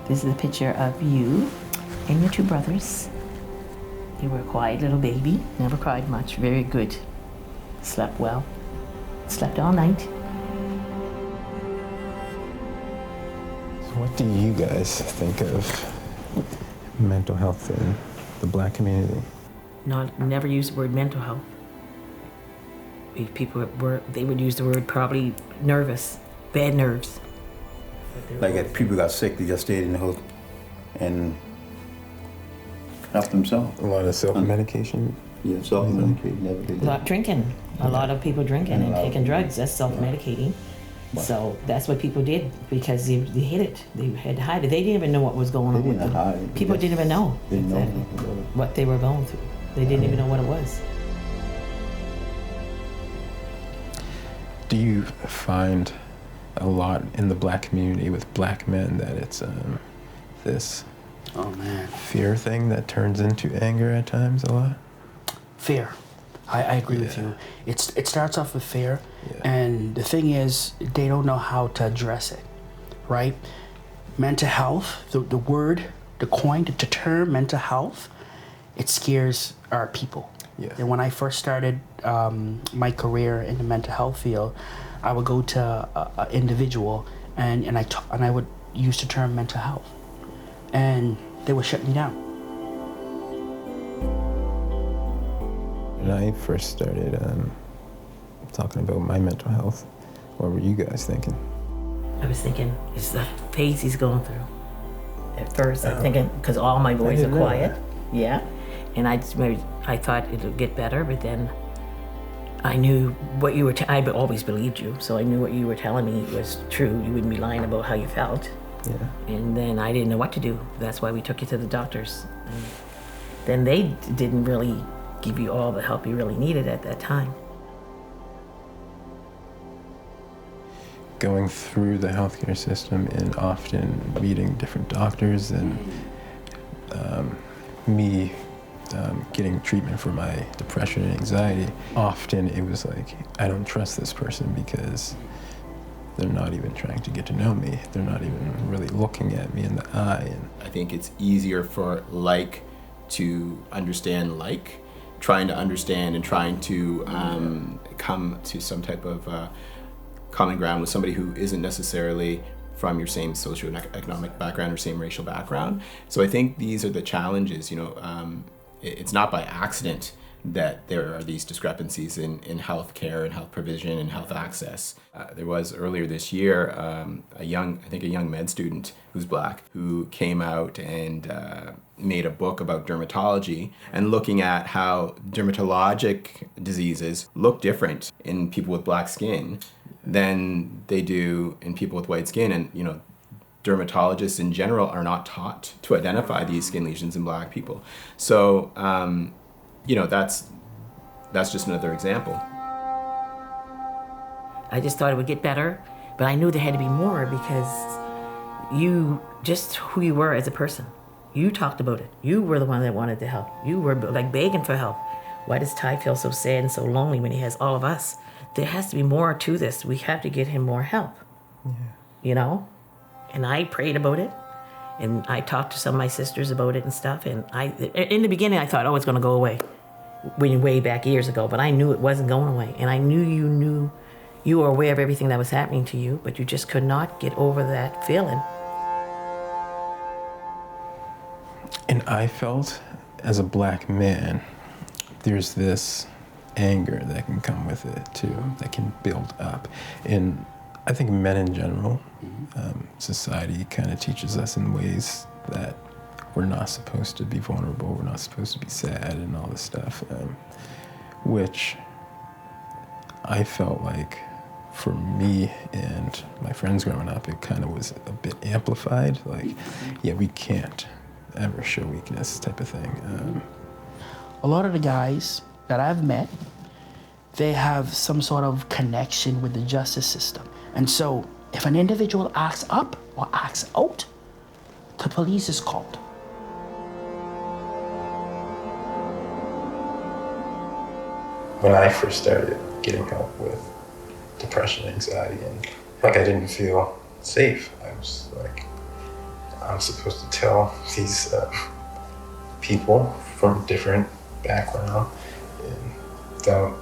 This is a picture of you and your two brothers. You were a quiet little baby, never cried much, very good. Slept well, slept all night. So what do you guys think of mental health in the Black community? Never use the word mental health. If people they would use the word probably nervous, bad nerves. Like if people got sick, they just stayed in the house and helped themselves. A lot of self-medication? Yeah, self-medicating, never did A lot drinking. A lot of people drinking and taking drugs. That's self-medicating. Yeah. So that's what people did because they hid it. They had to hide it. They didn't even know what was going on with them. People didn't even know exactly what they were going through. They didn't even know what it was. Do you find a lot in the Black community with Black men that it's this fear thing that turns into anger at times a lot? Fear. I agree with you. It starts off with fear, and the thing is, they don't know how to address it, right? Mental health, the word, the coin, the term mental health, it scares our people. Yeah. And when I first started my career in the mental health field, I would go to an individual and I would use the term mental health, and they would shut me down. When I first started talking about my mental health, what were you guys thinking? I was thinking, it's the phase he's going through. At first, I'm thinking, because all my boys are quiet. Yeah. And I thought it'll get better, but then I knew what you were, I always believed you, so I knew what you were telling me was true. You wouldn't be lying about how you felt. Yeah. And then I didn't know what to do. That's why we took you to the doctors. And then they didn't really give you all the help you really needed at that time. Going through the healthcare system and often meeting different doctors and me getting treatment for my depression and anxiety, often it was like, I don't trust this person because they're not even trying to get to know me. They're not even really looking at me in the eye. And I think it's easier for like to understand like, trying to understand and trying to come to some type of common ground with somebody who isn't necessarily from your same socioeconomic background or same racial background. So I think these are the challenges, it's not by accident that there are these discrepancies in healthcare and health provision and health access. There was earlier this year a young med student who's Black who came out and made a book about dermatology and looking at how dermatologic diseases look different in people with Black skin than they do in people with white skin. And dermatologists in general are not taught to identify these skin lesions in Black people. So that's just another example. I just thought it would get better, but I knew there had to be more because you, just who you were as a person, you talked about it. You were the one that wanted to help. You were like begging for help. Why does Ty feel so sad and so lonely when he has all of us? There has to be more to this. We have to get him more help, And I prayed about it, and I talked to some of my sisters about it and stuff. And in the beginning, I thought, it's going to go away, way back years ago. But I knew it wasn't going away, and I knew you were aware of everything that was happening to you, but you just could not get over that feeling. And I felt, as a Black man, there's this anger that can come with it too, that can build up. And I think men in general, society kind of teaches us in ways that we're not supposed to be vulnerable, we're not supposed to be sad and all this stuff, which I felt like for me and my friends growing up, it kind of was a bit amplified. Like, we can't ever show weakness type of thing. A lot of the guys that I've met, they have some sort of connection with the justice system. And so if an individual acts up or acts out, the police is called. When I first started getting help with depression, anxiety, and I didn't feel safe. I was like, I'm supposed to tell these people from different background and don't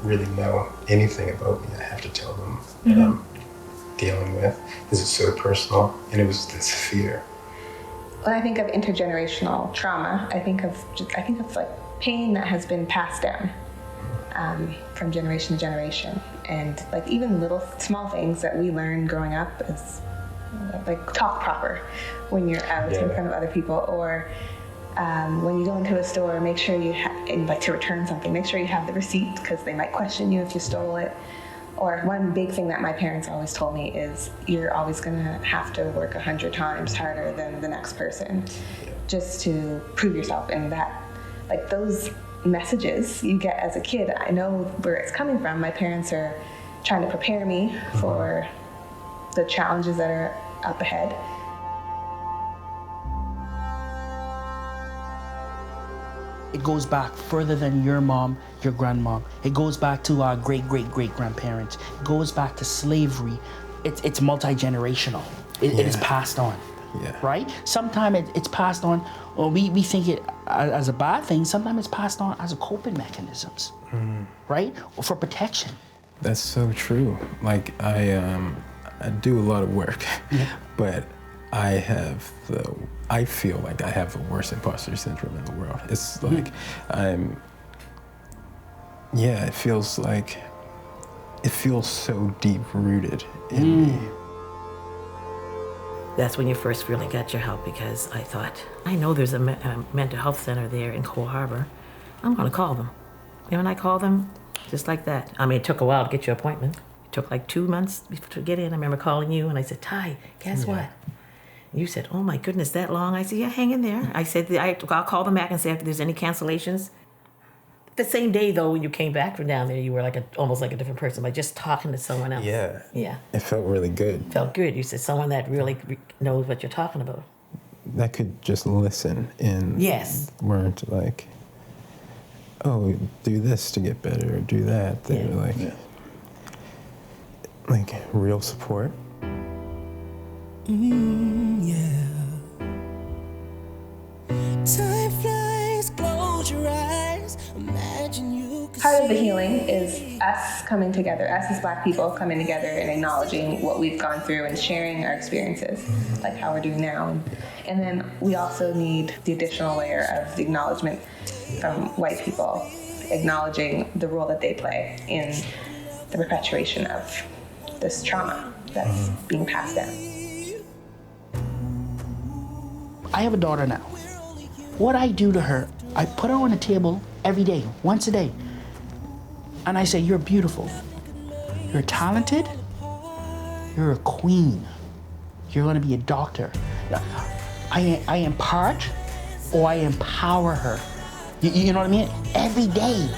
really know anything about me. I have to tell them what I'm dealing with because it's so personal, and it was this fear. When I think of intergenerational trauma, I think of like pain that has been passed down from generation to generation, and like even little small things that we learn growing up is like talk proper when you're out in front of other people, or when you go into a store, make sure you like to return something, make sure you have the receipt because they might question you if you stole it. Or one big thing that my parents always told me is you're always gonna have to work 100 times harder than the next person just to prove yourself. And that, like those messages you get as a kid, I know where it's coming from. My parents are trying to prepare me for the challenges that are up ahead. It goes back further than your mom, your grandmom. It goes back to our great-great-great-grandparents. It goes back to slavery. It's multi-generational. It is passed on, right? Sometimes it's passed on, or we think it as a bad thing. Sometimes it's passed on as a coping mechanisms, right? Or for protection. That's so true. Like I do a lot of work, but I feel like I have the worst imposter syndrome in the world. It's like it feels so deep rooted in me. That's when you first really got your help, because I thought, I know there's a mental health center there in Cole Harbor. I'm gonna call them. And when I called them, just like that. I mean, it took a while to get your appointment. It took like 2 months to get in. I remember calling you and I said, Ty, guess what? You said, oh my goodness, that long? I said, yeah, hang in there. I said, I'll call them back and say if there's any cancellations. The same day, though, when you came back from down there, you were like almost like a different person, by just talking to someone else. Yeah. It felt really good. Felt good. You said someone that really knows what you're talking about. That could just listen and weren't like, oh, do this to get better, or do that. They were like real support. Time flies, close your eyes. Imagine you. Part of the healing is us coming together, us as Black people coming together and acknowledging what we've gone through and sharing our experiences, like how we're doing now. And then we also need the additional layer of the acknowledgement from white people, acknowledging the role that they play in the perpetuation of this trauma that's being passed down. I have a daughter now. What I do to her, I put her on a table every day, once a day. And I say, you're beautiful. You're talented. You're a queen. You're gonna be a doctor. I impart or I empower her. You know what I mean? Every day.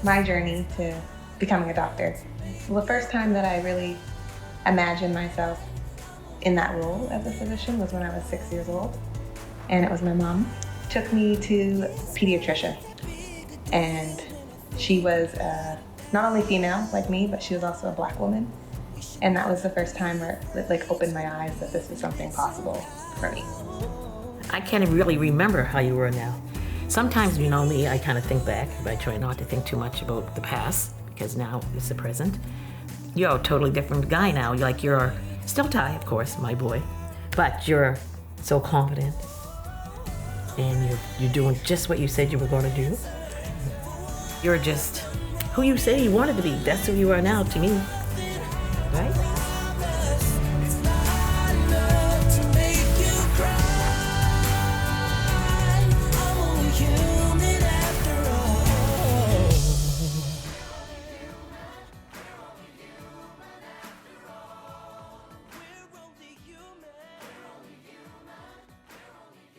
My journey to becoming a doctor. Well, the first time that I really imagined myself in that role as a physician was when I was 6 years old. And it was my mom. Took me to a pediatrician. And she was not only female like me, but she was also a Black woman. And that was the first time where it like opened my eyes that this was something possible for me. I can't really remember how you were now. Sometimes, you know me, I kind of think back, but I try not to think too much about the past, because now it's the present. You're a totally different guy now. You're still Ty, of course, my boy, but you're so confident, and you're doing just what you said you were going to do. You're just who you say you wanted to be. That's who you are now to me, right?